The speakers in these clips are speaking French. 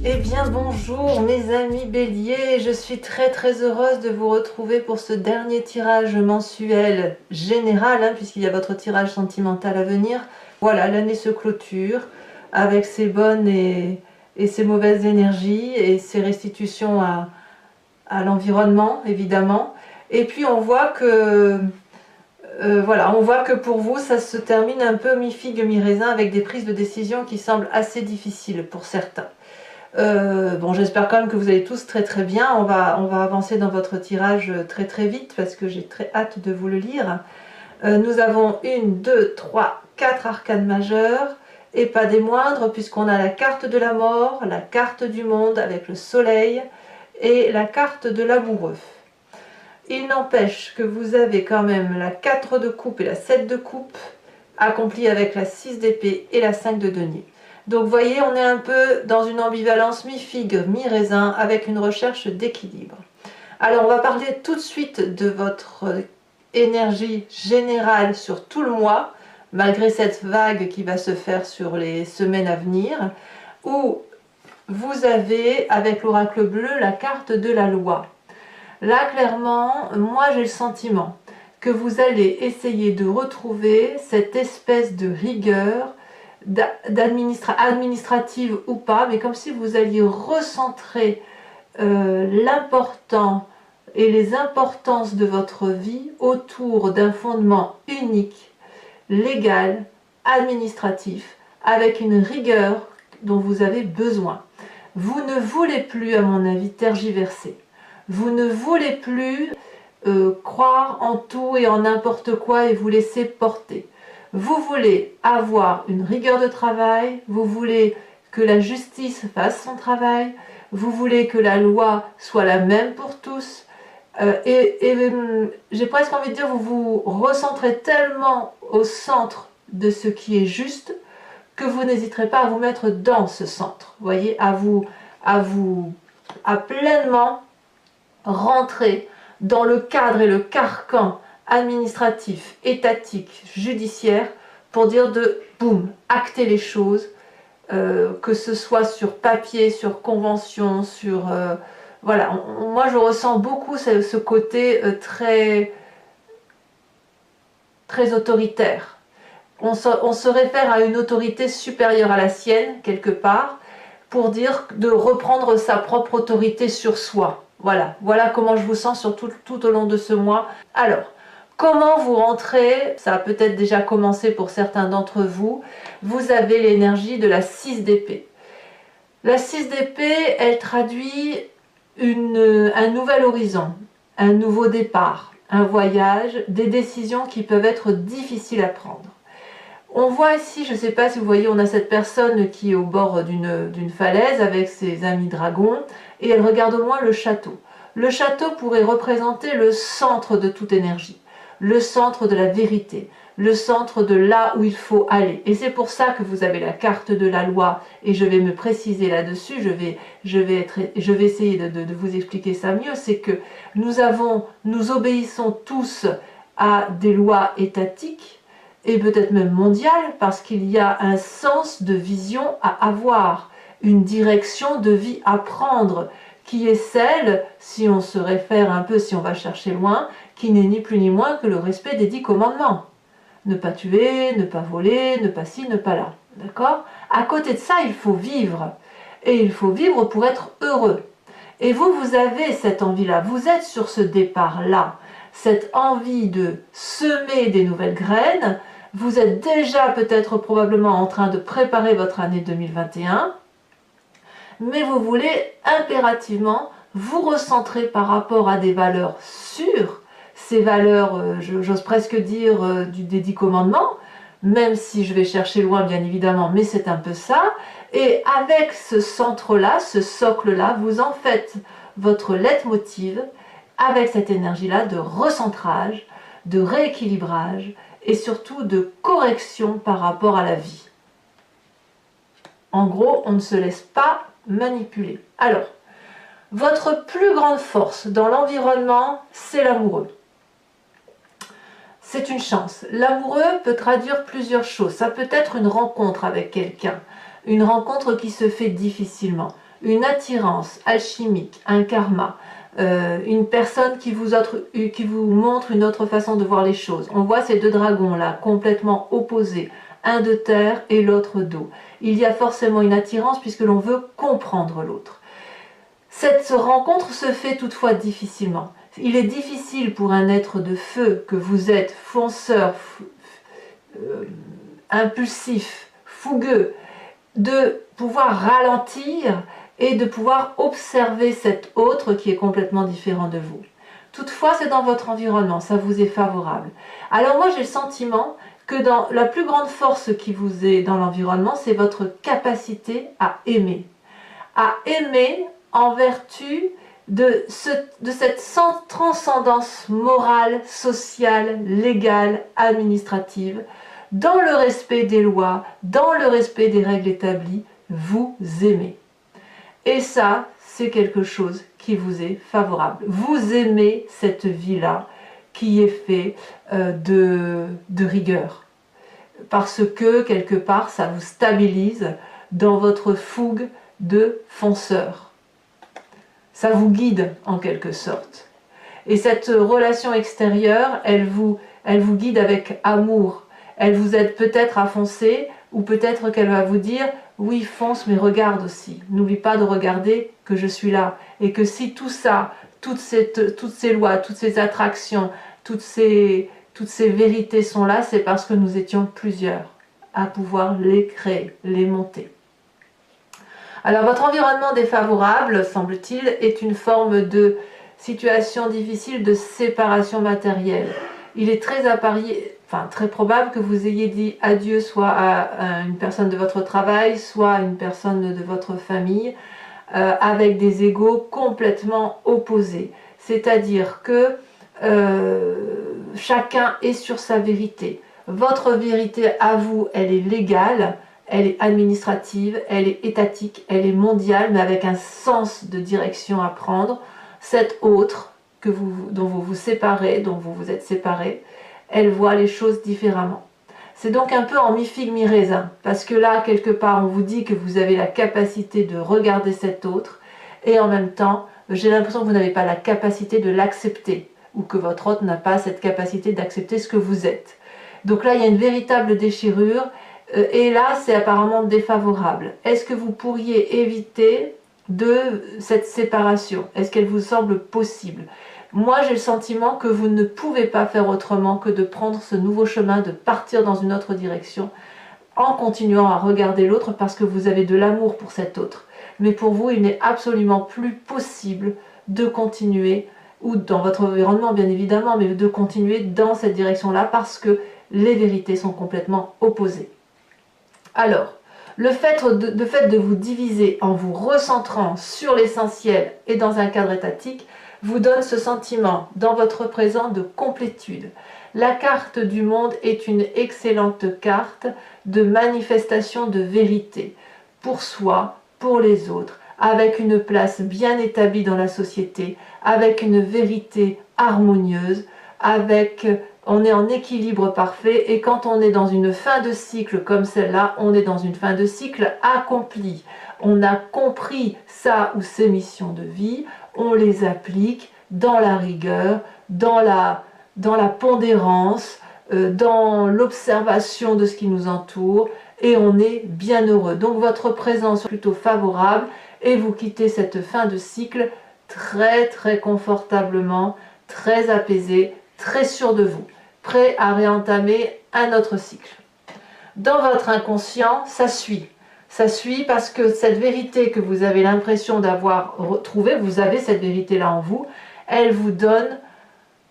Eh bien bonjour mes amis Bélier, je suis très heureuse de vous retrouver pour ce dernier tirage mensuel général, puisqu'il y a votre tirage sentimental à venir. Voilà, l'année se clôture avec ses bonnes et ses mauvaises énergies et ses restitutions à l'environnement évidemment. Et puis on voit que voilà, on voit que pour vous ça se termine un peu mi-figue mi-raisin avec des prises de décision qui semblent assez difficiles pour certains. Bon, j'espère quand même que vous allez tous très bien. On va avancer dans votre tirage très vite parce que j'ai très hâte de vous le lire. Nous avons 1, 2, 3, 4 arcanes majeures et pas des moindres puisqu'on a la carte de la mort, la carte du monde avec le soleil et la carte de l'amoureux. Il n'empêche que vous avez quand même la 4 de coupe et la 7 de coupe accomplie avec la 6 d'épée et la 5 de denier. Donc vous voyez, on est un peu dans une ambivalence mi-figue, mi-raisin, avec une recherche d'équilibre. Alors on va parler tout de suite de votre énergie générale sur tout le mois, malgré cette vague qui va se faire sur les semaines à venir, où vous avez, avec l'oracle bleu, la carte de la loi. Là, clairement, moi j'ai le sentiment que vous allez essayer de retrouver cette espèce de rigueur, administrative ou pas, mais comme si vous alliez recentrer l'important et les importances de votre vie autour d'un fondement unique, légal, administratif, avec une rigueur dont vous avez besoin. Vous ne voulez plus, à mon avis, tergiverser. Vous ne voulez plus croire en tout et en n'importe quoi et vous laisser porter. Vous voulez avoir une rigueur de travail, vous voulez que la justice fasse son travail, vous voulez que la loi soit la même pour tous, j'ai presque envie de dire, vous vous recentrez tellement au centre de ce qui est juste que vous n'hésiterez pas à vous mettre dans ce centre, vous voyez, à pleinement rentrer dans le cadre et le carcan administratif, étatique, judiciaire, pour dire de boum, acter les choses, que ce soit sur papier, sur convention, sur voilà. Moi je ressens beaucoup ce côté très autoritaire. On se réfère à une autorité supérieure à la sienne quelque part, pour dire de reprendre sa propre autorité sur soi. Voilà comment je vous sens sur tout au long de ce mois. Alors, comment vous rentrez? Ça a peut-être déjà commencé pour certains d'entre vous. Vous avez l'énergie de la 6 d'épée. La 6 d'épée, elle traduit un nouvel horizon, un nouveau départ, un voyage, des décisions qui peuvent être difficiles à prendre. On voit ici, je ne sais pas si vous voyez, on a cette personne qui est au bord d'une falaise avec ses amis dragons et elle regarde au loin le château. Le château pourrait représenter le centre de toute énergie, le centre de la vérité, le centre de là où il faut aller. Et c'est pour ça que vous avez la carte de la loi et je vais me préciser là-dessus, je vais essayer de vous expliquer ça mieux, c'est que nous obéissons tous à des lois étatiques, et peut-être même mondiale, parce qu'il y a un sens de vision à avoir, une direction de vie à prendre, qui est celle, si on se réfère un peu, si on va chercher loin, qui n'est ni plus ni moins que le respect des 10 commandements. Ne pas tuer, ne pas voler, ne pas ci, ne pas là. D'accord? À côté de ça, il faut vivre. Et il faut vivre pour être heureux. Et vous avez cette envie-là, vous êtes sur ce départ-là, cette envie de semer des nouvelles graines. Vous êtes déjà peut-être probablement en train de préparer votre année 2021, mais vous voulez impérativement vous recentrer par rapport à des valeurs sûres, ces valeurs, j'ose presque dire, des 10 commandements, même si je vais chercher loin bien évidemment, mais c'est un peu ça. Et avec ce centre-là, ce socle-là, vous en faites votre leitmotiv avec cette énergie-là de recentrage, de rééquilibrage, et surtout de correction par rapport à la vie. En gros, on ne se laisse pas manipuler. Alors, votre plus grande force dans l'environnement, c'est l'amoureux. C'est une chance. L'amoureux peut traduire plusieurs choses. Ça peut être une rencontre avec quelqu'un, une rencontre qui se fait difficilement, une attirance alchimique, un karma, une personne qui vous montre une autre façon de voir les choses. On voit ces deux dragons-là, complètement opposés, un de terre et l'autre d'eau. Il y a forcément une attirance puisque l'on veut comprendre l'autre. Cette rencontre se fait toutefois difficilement. Il est difficile pour un être de feu que vous êtes, fonceur, impulsif, fougueux, de pouvoir ralentir et de pouvoir observer cet autre qui est complètement différent de vous. Toutefois, c'est dans votre environnement, ça vous est favorable. Alors moi, j'ai le sentiment que dans la plus grande force qui vous est dans l'environnement, c'est votre capacité à aimer. À aimer en vertu de cette transcendance morale, sociale, légale, administrative, dans le respect des lois, dans le respect des règles établies, vous aimez. Et ça, c'est quelque chose qui vous est favorable. Vous aimez cette vie-là qui est faite de rigueur. Parce que, quelque part, ça vous stabilise dans votre fougue de fonceur. Ça vous guide, en quelque sorte. Et cette relation extérieure, elle vous guide avec amour. Elle vous aide peut-être à foncer, ou peut-être qu'elle va vous dire « Oui, fonce, mais regarde aussi. N'oublie pas de regarder que je suis là. » Et que si tout ça, toutes ces lois, toutes ces attractions, toutes ces vérités sont là, c'est parce que nous étions plusieurs à pouvoir les créer, les monter. Alors votre environnement défavorable, semble-t-il, est une forme de situation difficile de séparation matérielle. Il est très probable que vous ayez dit adieu soit à une personne de votre travail, soit à une personne de votre famille, avec des égos complètement opposés. C'est-à-dire que chacun est sur sa vérité. Votre vérité à vous, elle est légale, elle est administrative, elle est étatique, elle est mondiale, mais avec un sens de direction à prendre. Cette autre dont vous vous séparez, dont vous vous êtes séparés, elle voit les choses différemment. C'est donc un peu en mi-figue, mi-raisin, parce que là, quelque part, on vous dit que vous avez la capacité de regarder cet autre, et en même temps, j'ai l'impression que vous n'avez pas la capacité de l'accepter, ou que votre autre n'a pas cette capacité d'accepter ce que vous êtes. Donc là, il y a une véritable déchirure, et là, c'est apparemment défavorable. Est-ce que vous pourriez éviter cette séparation? Est-ce qu'elle vous semble possible? Moi, j'ai le sentiment que vous ne pouvez pas faire autrement que de prendre ce nouveau chemin, de partir dans une autre direction, en continuant à regarder l'autre parce que vous avez de l'amour pour cet autre. Mais pour vous, il n'est absolument plus possible de continuer, ou dans votre environnement bien évidemment, mais de continuer dans cette direction-là parce que les vérités sont complètement opposées. Alors, le fait de vous diviser en vous recentrant sur l'essentiel et dans un cadre étatique vous donne ce sentiment dans votre présent de complétude. La carte du monde est une excellente carte de manifestation de vérité pour soi, pour les autres, avec une place bien établie dans la société, avec une vérité harmonieuse, on est en équilibre parfait, et quand on est dans une fin de cycle comme celle-là, on est dans une fin de cycle accomplie. On a compris sa ou ses missions de vie, on les applique dans la rigueur, dans la pondérance, dans l'observation de ce qui nous entoure, et on est bien heureux. Donc votre présence est plutôt favorable, et vous quittez cette fin de cycle très très confortablement, très apaisé, très sûr de vous, prêt à réentamer un autre cycle. Dans votre inconscient, ça suit. Ça suit parce que cette vérité que vous avez l'impression d'avoir retrouvée, vous avez cette vérité-là en vous, elle vous donne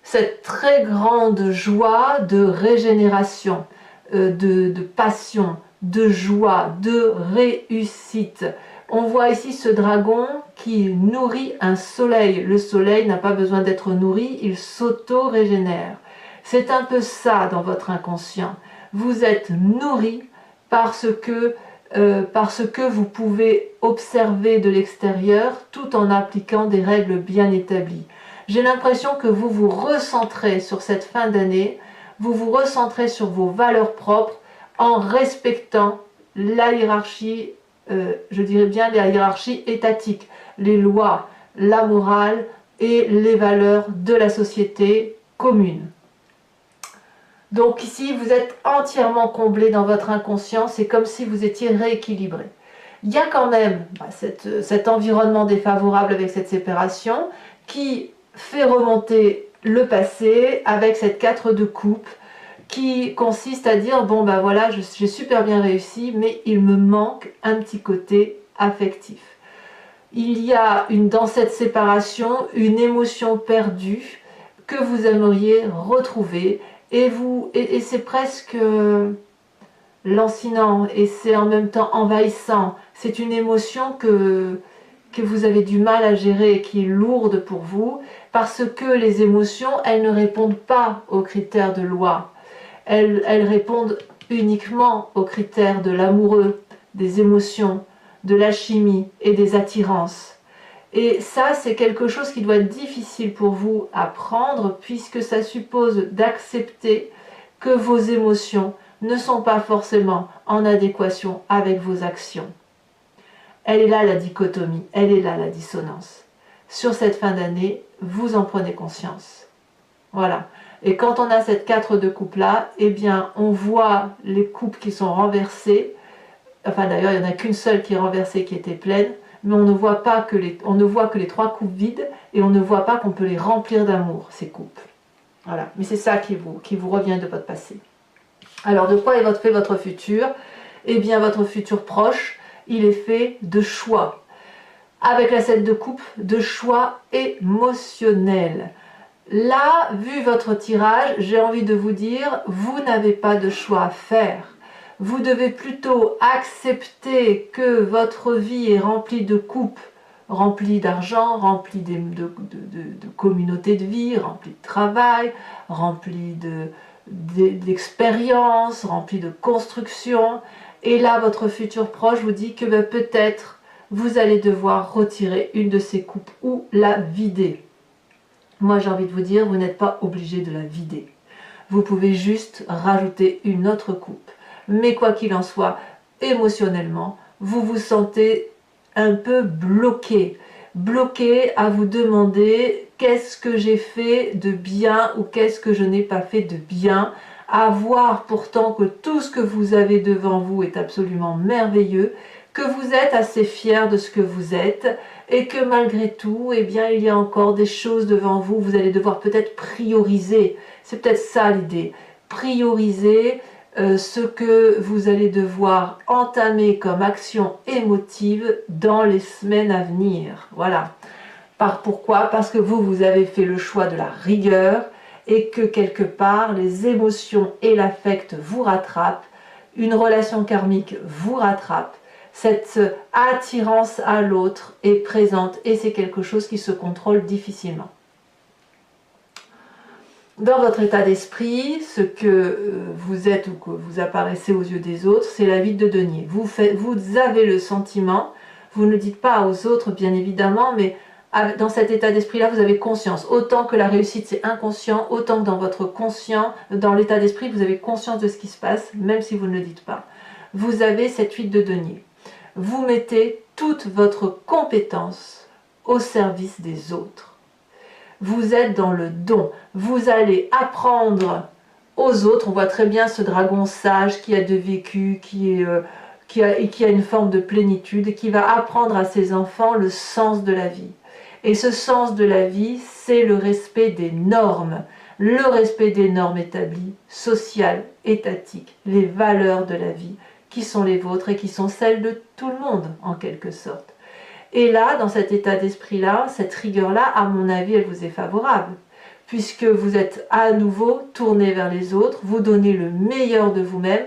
cette très grande joie de régénération, de passion, de joie, de réussite. On voit ici ce dragon qui nourrit un soleil. Le soleil n'a pas besoin d'être nourri, il s'auto-régénère. C'est un peu ça dans votre inconscient. Vous êtes nourri parce que vous pouvez observer de l'extérieur tout en appliquant des règles bien établies. J'ai l'impression que vous vous recentrez sur cette fin d'année, vous vous recentrez sur vos valeurs propres en respectant la hiérarchie je dirais bien la hiérarchie étatique, les lois, la morale et les valeurs de la société commune. Donc ici, vous êtes entièrement comblé dans votre inconscient, c'est comme si vous étiez rééquilibré. Il y a quand même cet environnement défavorable avec cette séparation qui fait remonter le passé avec cette 4 de coupe qui consiste à dire, bon ben voilà, j'ai super bien réussi, mais il me manque un petit côté affectif. Il y a dans cette séparation une émotion perdue que vous aimeriez retrouver et c'est presque lancinant et c'est en même temps envahissant. C'est une émotion que vous avez du mal à gérer et qui est lourde pour vous parce que les émotions, elles ne répondent pas aux critères de loi. Elles répondent uniquement aux critères de l'amoureux, des émotions, de l'alchimie et des attirances. Et ça, c'est quelque chose qui doit être difficile pour vous à prendre puisque ça suppose d'accepter que vos émotions ne sont pas forcément en adéquation avec vos actions. Elle est là la dichotomie, elle est là la dissonance. Sur cette fin d'année, vous en prenez conscience. Voilà. Et quand on a cette 4 de coupe là, eh bien on voit les coupes qui sont renversées. Enfin d'ailleurs, il n'y en a qu'une seule qui est renversée, qui était pleine, mais on ne voit que les 3 coupes vides et on ne voit pas qu'on peut les remplir d'amour, ces coupes. Voilà. Mais c'est ça qui vous revient de votre passé. Alors de quoi est fait votre futur? Eh bien votre futur proche, il est fait de choix. Avec la 7 de coupe, de choix émotionnels. Là, vu votre tirage, j'ai envie de vous dire, vous n'avez pas de choix à faire. Vous devez plutôt accepter que votre vie est remplie de coupes, remplie d'argent, remplie de communauté de vie, remplie de travail, remplie d'expérience, remplie de construction. Et là, votre futur proche vous dit que peut-être vous allez devoir retirer une de ces coupes ou la vider. Moi, j'ai envie de vous dire, vous n'êtes pas obligé de la vider. Vous pouvez juste rajouter une autre coupe. Mais quoi qu'il en soit, émotionnellement, vous vous sentez un peu bloqué. Bloqué à vous demander qu'est-ce que j'ai fait de bien ou qu'est-ce que je n'ai pas fait de bien. À voir pourtant que tout ce que vous avez devant vous est absolument merveilleux, que vous êtes assez fier de ce que vous êtes et que malgré tout, eh bien, il y a encore des choses devant vous. Vous allez devoir peut-être prioriser. C'est peut-être ça l'idée. Prioriser ce que vous allez devoir entamer comme action émotive dans les semaines à venir. Voilà. Pourquoi? Parce que vous avez fait le choix de la rigueur et que quelque part, les émotions et l'affect vous rattrapent. Une relation karmique vous rattrape. Cette attirance à l'autre est présente et c'est quelque chose qui se contrôle difficilement. Dans votre état d'esprit, ce que vous êtes ou que vous apparaissez aux yeux des autres, c'est la vie de denier. Vous avez le sentiment, vous ne le dites pas aux autres bien évidemment, mais dans cet état d'esprit-là, vous avez conscience. Autant que la réussite c'est inconscient, autant que dans votre conscient, dans l'état d'esprit, vous avez conscience de ce qui se passe, même si vous ne le dites pas. Vous avez cette 8 de denier. Vous mettez toute votre compétence au service des autres. Vous êtes dans le don. Vous allez apprendre aux autres. On voit très bien ce dragon sage qui a de vécu, qui a une forme de plénitude, qui va apprendre à ses enfants le sens de la vie. Et ce sens de la vie, c'est le respect des normes. Le respect des normes établies, sociales, étatiques, les valeurs de la vie, qui sont les vôtres et qui sont celles de tout le monde, en quelque sorte. Et là, dans cet état d'esprit-là, cette rigueur-là, à mon avis, elle vous est favorable, puisque vous êtes à nouveau tourné vers les autres, vous donnez le meilleur de vous-même,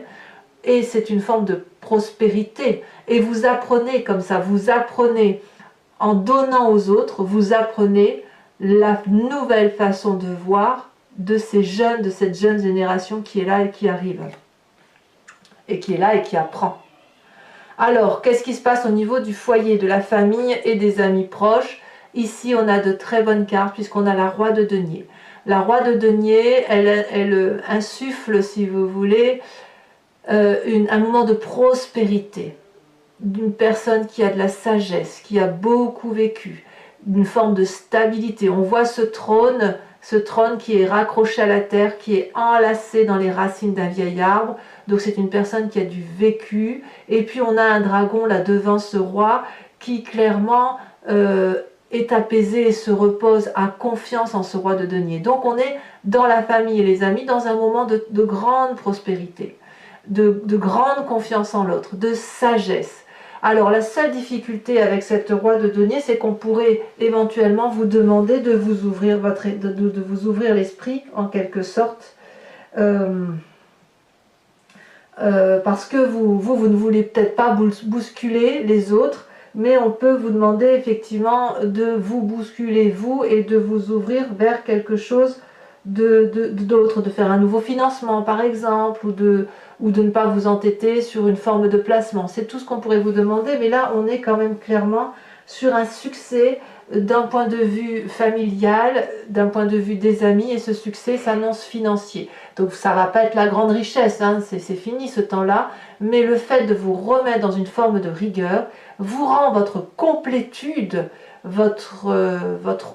et c'est une forme de prospérité. Et vous apprenez comme ça, vous apprenez, en donnant aux autres, vous apprenez la nouvelle façon de voir de ces jeunes, de cette jeune génération qui est là et qui arrive. Et qui est là et qui apprend. Alors, qu'est-ce qui se passe au niveau du foyer, de la famille et des amis proches? Ici, on a de très bonnes cartes puisqu'on a la roi de denier. La roi de denier, elle insuffle, si vous voulez, un moment de prospérité. d'une personne qui a de la sagesse, qui a beaucoup vécu, d'une forme de stabilité. On voit ce trône qui est raccroché à la terre, qui est enlacé dans les racines d'un vieil arbre. Donc c'est une personne qui a du vécu. Et puis on a un dragon là devant ce roi qui clairement est apaisé et se repose, a confiance en ce roi de denier. Donc on est dans la famille et les amis dans un moment de grande prospérité, de grande confiance en l'autre, de sagesse. Alors la seule difficulté avec cette roi de denier, c'est qu'on pourrait éventuellement vous demander de vous ouvrir de vous ouvrir l'esprit en quelque sorte, parce que vous ne voulez peut-être pas bousculer les autres, mais on peut vous demander effectivement de vous bousculer vous et de vous ouvrir vers quelque chose d'autre, de faire un nouveau financement par exemple, ou de ne pas vous entêter sur une forme de placement. C'est tout ce qu'on pourrait vous demander, mais là on est quand même clairement sur un succès d'un point de vue familial, d'un point de vue des amis, et ce succès s'annonce financier. Donc ça va pas être la grande richesse, hein, c'est fini ce temps-là, mais le fait de vous remettre dans une forme de rigueur vous rend votre complétude, votre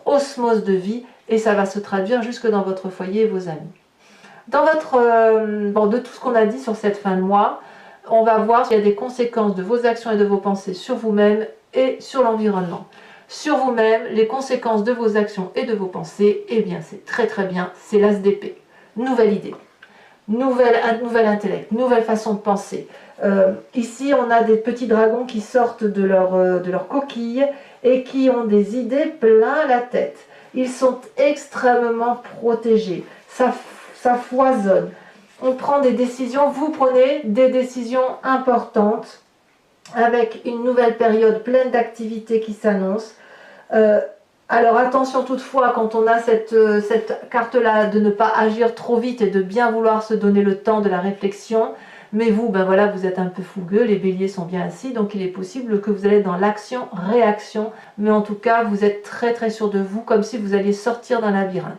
osmose de vie, et ça va se traduire jusque dans votre foyer et vos amis. Dans de tout ce qu'on a dit sur cette fin de mois, on va voir s'il y a des conséquences de vos actions et de vos pensées sur vous-même et sur l'environnement. Sur vous-même, les conséquences de vos actions et de vos pensées, eh bien c'est très très bien, c'est l'as d'épée. Nouvelle idée, nouvel intellect, nouvelle façon de penser. Ici, on a des petits dragons qui sortent de leur coquille et qui ont des idées plein la tête. Ils sont extrêmement protégés, ça foisonne. On prend des décisions, vous prenez des décisions importantes avec une nouvelle période pleine d'activités qui s'annonce. Alors attention toutefois, quand on a cette carte-là, de ne pas agir trop vite et de bien vouloir se donner le temps de la réflexion. Mais vous, ben voilà, vous êtes un peu fougueux, les béliers sont bien assis, donc il est possible que vous allez dans l'action-réaction. Mais en tout cas, vous êtes très très sûr de vous, comme si vous alliez sortir d'un labyrinthe.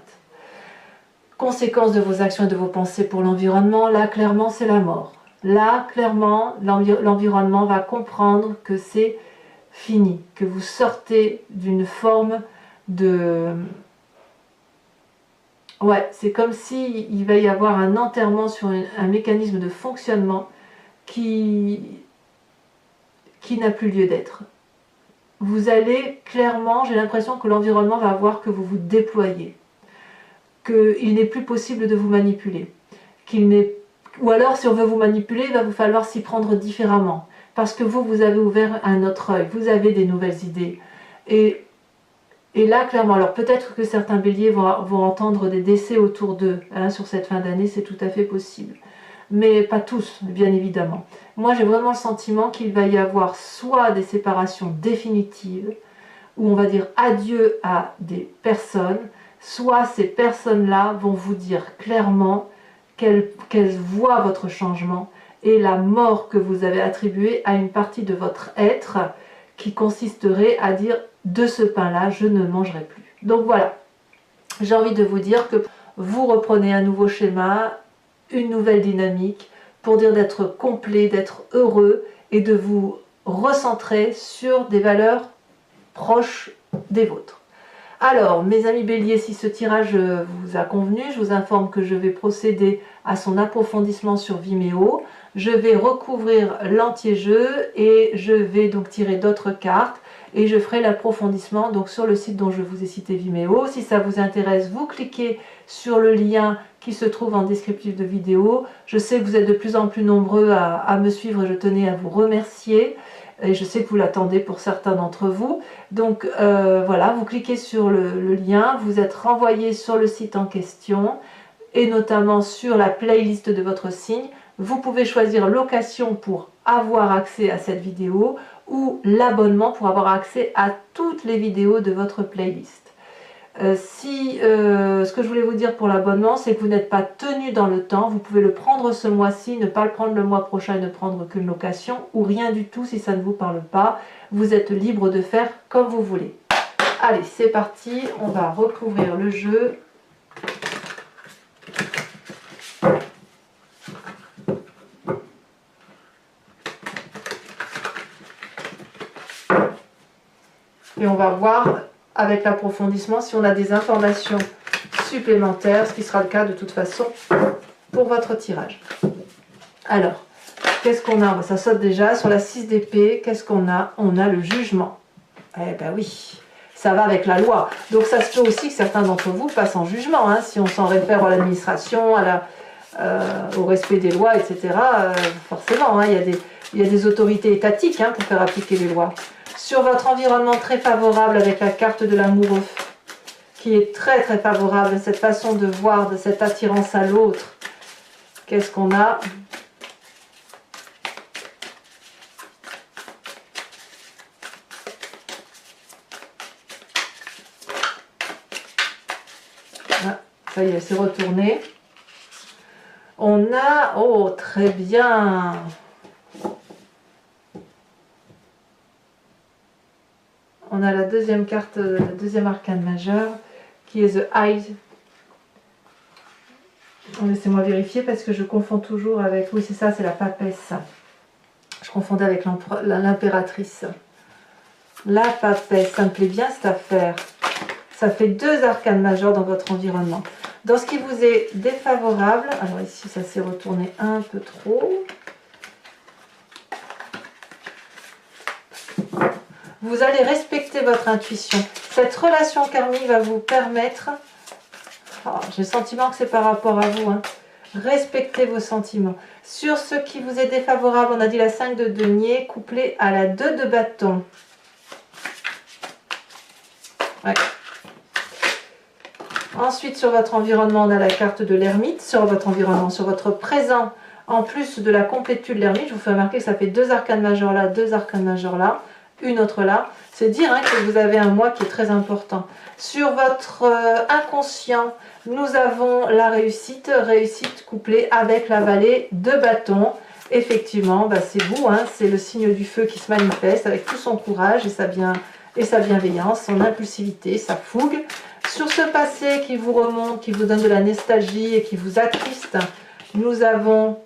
Conséquences de vos actions et de vos pensées pour l'environnement, là clairement c'est la mort. Là clairement l'environnement va comprendre que c'est fini, que vous sortez d'une forme de... Ouais, c'est comme si il va y avoir un enterrement sur un mécanisme de fonctionnement qui n'a plus lieu d'être. Vous allez clairement, j'ai l'impression que l'environnement va voir que vous vous déployez, qu'il n'est plus possible de vous manipuler, ou alors si on veut vous manipuler, il va vous falloir s'y prendre différemment, parce que vous avez ouvert un autre œil, vous avez des nouvelles idées. Et là, clairement, alors peut-être que certains béliers vont entendre des décès autour d'eux, hein, sur cette fin d'année, c'est tout à fait possible. Mais pas tous, bien évidemment. Moi, j'ai vraiment le sentiment qu'il va y avoir soit des séparations définitives, où on va dire adieu à des personnes, soit ces personnes-là vont vous dire clairement qu'elles voient votre changement et la mort que vous avez attribuée à une partie de votre être qui consisterait à dire de ce pain-là, je ne mangerai plus. Donc voilà, j'ai envie de vous dire que vous reprenez un nouveau schéma, une nouvelle dynamique pour dire d'être complet, d'être heureux et de vous recentrer sur des valeurs proches des vôtres. Alors, mes amis béliers, si ce tirage vous a convenu, je vous informe que je vais procéder à son approfondissement sur Vimeo. Je vais recouvrir l'anti-jeu et je vais donc tirer d'autres cartes et je ferai l'approfondissement donc sur le site dont je vous ai cité Vimeo. Si ça vous intéresse, vous cliquez sur le lien qui se trouve en descriptif de vidéo. Je sais que vous êtes de plus en plus nombreux à me suivre et je tenais à vous remercier. Et je sais que vous l'attendez pour certains d'entre vous. Donc voilà, vous cliquez sur le lien, vous êtes renvoyé sur le site en question et notamment sur la playlist de votre signe. Vous pouvez choisir location pour avoir accès à cette vidéo ou l'abonnement pour avoir accès à toutes les vidéos de votre playlist. Ce que je voulais vous dire pour l'abonnement, c'est que vous n'êtes pas tenu dans le temps. Vous pouvez le prendre ce mois-ci, ne pas le prendre le mois prochain et ne prendre qu'une location ou rien du tout si ça ne vous parle pas. Vous êtes libre de faire comme vous voulez. Allez, c'est parti. On va recouvrir le jeu. Et on va voir avec l'approfondissement si on a des informations supplémentaires, ce qui sera le cas de toute façon pour votre tirage. Alors, qu'est-ce qu'on a? Ça saute déjà sur la 6 d'épée. Qu'est-ce qu'on a? On a le jugement. Eh ben oui, ça va avec la loi. Donc ça se peut aussi que certains d'entre vous passent en jugement, hein, si on s'en réfère à l'administration, au respect des lois, etc. Forcément, hein, il y a des autorités étatiques, hein, pour faire appliquer les lois. Sur votre environnement très favorable avec la carte de l'amoureux, qui est très très favorable, cette façon de voir, de cette attirance à l'autre. Qu'est-ce qu'on a? Ah, ça y est, c'est retourné. On a... Oh, très bien. On a la deuxième carte, le deuxième arcane majeur, qui est The Eye. Laissez-moi vérifier parce que je confonds toujours avec... Oui, c'est ça, c'est la papesse. Je confondais avec l'impératrice. La papesse, ça me plaît bien cette affaire. Ça fait 2 arcanes majeurs dans votre environnement. Dans ce qui vous est défavorable, alors ici ça s'est retourné un peu trop. Vous allez respecter votre intuition. Cette relation karmique va vous permettre... Oh, j'ai le sentiment que c'est par rapport à vous. Hein. Respectez vos sentiments. Sur ce qui vous est défavorable, on a dit la 5 de denier couplée à la 2 de bâton. Ouais. Ensuite, sur votre environnement, on a la carte de l'ermite. Sur votre environnement, sur votre présent, en plus de la complétude de l'ermite, je vous fais remarquer que ça fait 2 arcanes majeures là, 2 arcanes majeures là, une autre là. C'est dire, hein, que vous avez un mois qui est très important. Sur votre inconscient, nous avons la réussite, réussite couplée avec la vallée de bâton. Effectivement, bah c'est vous, hein, c'est le signe du feu qui se manifeste avec tout son courage et sa bienveillance, son impulsivité, sa fougue. Sur ce passé qui vous remonte, qui vous donne de la nostalgie et qui vous attriste, nous avons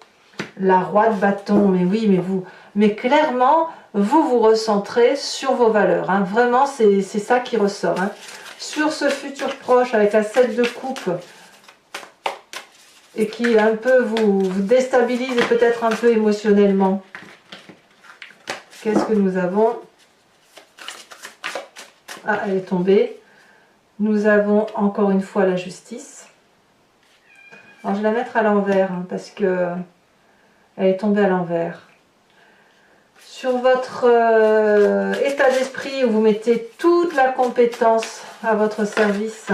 la roi de bâton. Mais oui, mais clairement, vous recentrez sur vos valeurs. Hein. Vraiment, c'est ça qui ressort. Hein. Sur ce futur proche avec la 7 de coupe et qui un peu vous déstabilise et peut-être un peu émotionnellement. Qu'est-ce que nous avons? Ah, elle est tombée. Nous avons encore une fois la justice. Alors je vais la mettre à l'envers, hein, parce que elle est tombée à l'envers. Sur votre état d'esprit où vous mettez toute la compétence à votre service.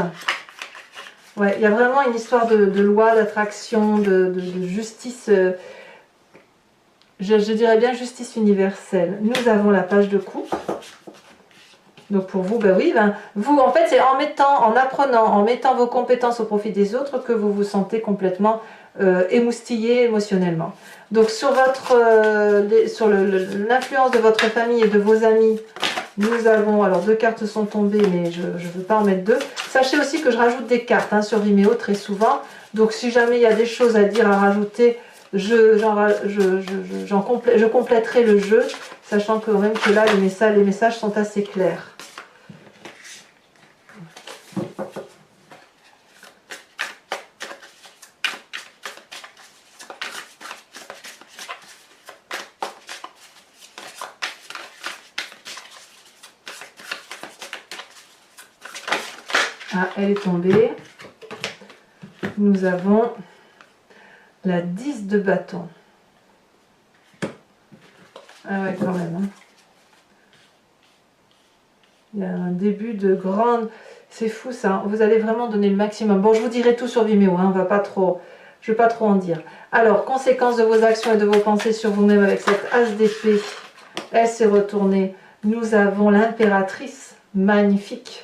Ouais, il y a vraiment une histoire de loi, d'attraction, de justice. Je dirais bien justice universelle. Nous avons la page de coupe. Donc pour vous, ben oui, vous en fait c'est en apprenant, en mettant vos compétences au profit des autres que vous vous sentez complètement émoustillé émotionnellement. Donc sur l'influence de votre famille et de vos amis, nous avons, alors 2 cartes sont tombées mais je ne veux pas en mettre 2. Sachez aussi que je rajoute des cartes, hein, sur Vimeo très souvent, donc si jamais il y a des choses à dire, à rajouter, je compléterai le jeu, sachant quand même que là les messages sont assez clairs. Ah, elle est tombée. Nous avons la 10 de bâton. Ah ouais, quand même. Hein. Il y a un début de grande... C'est fou ça, vous allez vraiment donner le maximum. Bon, je vous dirai tout sur Vimeo, hein, je ne vais pas trop en dire. Alors, conséquences de vos actions et de vos pensées sur vous-même avec cette as d'épée. Elle s'est retournée. Nous avons l'impératrice, magnifique.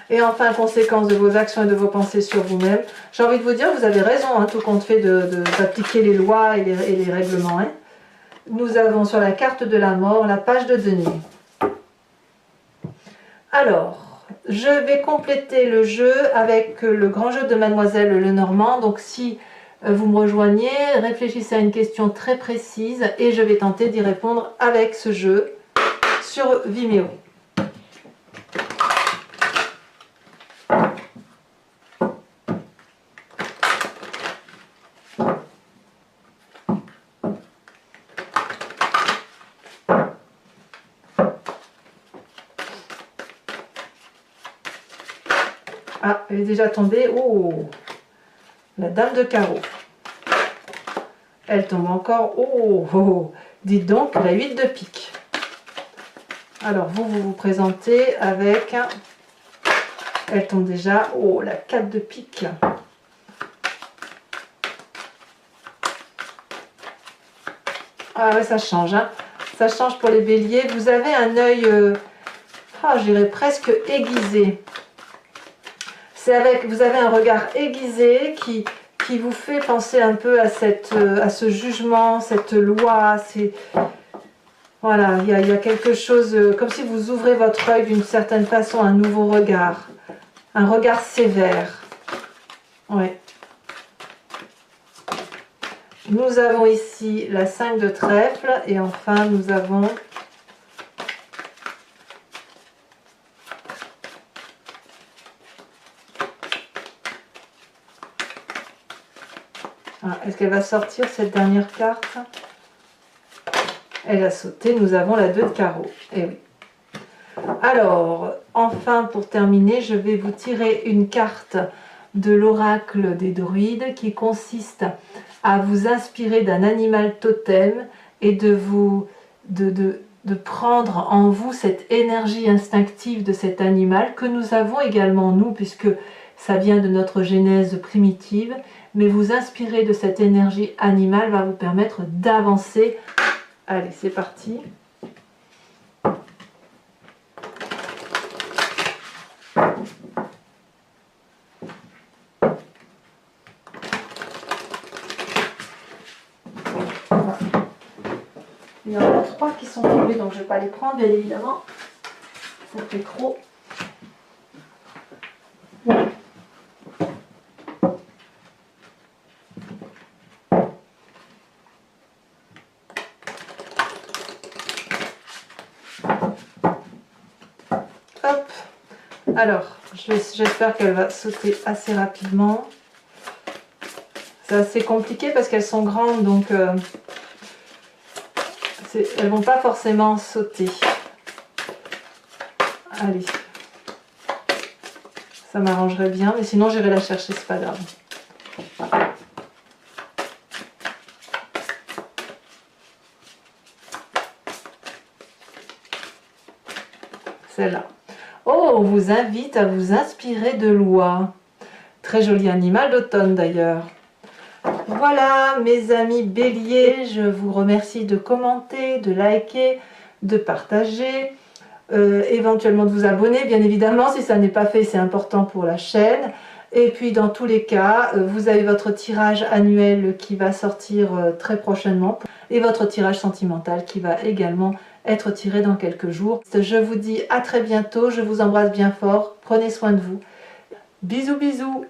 Et enfin, conséquence de vos actions et de vos pensées sur vous-même. J'ai envie de vous dire, vous avez raison, hein, tout compte fait d'appliquer les lois et les règlements. Hein. Nous avons sur la carte de la mort la page de denier. Alors, je vais compléter le jeu avec le grand jeu de Mademoiselle Lenormand. Donc si vous me rejoignez, réfléchissez à une question très précise et je vais tenter d'y répondre avec ce jeu sur Vimeo. Ah, elle est déjà tombée. Oh, la dame de carreau. Elle tombe encore. Oh, oh, oh. Dites donc, la 8 de pique. Alors, vous vous présentez avec... Elle tombe déjà. Oh, la 4 de pique. Ah ouais, ça change. Hein. Ça change pour les béliers. Vous avez un œil, je dirais presque aiguisé. Vous avez un regard aiguisé qui vous fait penser un peu à ce jugement, cette loi. Voilà, il y a quelque chose, comme si vous ouvrez votre œil d'une certaine façon, un nouveau regard. Un regard sévère. Oui. Nous avons ici la 5 de trèfle et enfin nous avons est-ce qu'elle va sortir cette dernière carte? Elle a sauté, nous avons la 2 de carreau. Eh oui. Alors, enfin pour terminer, je vais vous tirer une carte de l'oracle des druides qui consiste à vous inspirer d'un animal totem et de prendre en vous cette énergie instinctive de cet animal que nous avons également nous, puisque ça vient de notre genèse primitive, mais vous inspirer de cette énergie animale va vous permettre d'avancer. Allez, c'est parti. Il y en a 3 qui sont tombés, donc je ne vais pas les prendre, bien évidemment. Ça fait trop. Hop. Alors, j'espère qu'elle va sauter assez rapidement. C'est assez compliqué parce qu'elles sont grandes, donc elles vont pas forcément sauter. Allez. Ça m'arrangerait bien, mais sinon j'irai la chercher, c'est pas grave. Celle-là. Oh, on vous invite à vous inspirer de l'oie. Très joli animal d'automne d'ailleurs. Voilà mes amis béliers, je vous remercie de commenter, de liker, de partager, éventuellement de vous abonner bien évidemment si ça n'est pas fait, c'est important pour la chaîne. Et puis dans tous les cas, vous avez votre tirage annuel qui va sortir très prochainement et votre tirage sentimental qui va également être tiré dans quelques jours. Je vous dis à très bientôt, je vous embrasse bien fort, prenez soin de vous. Bisous bisous.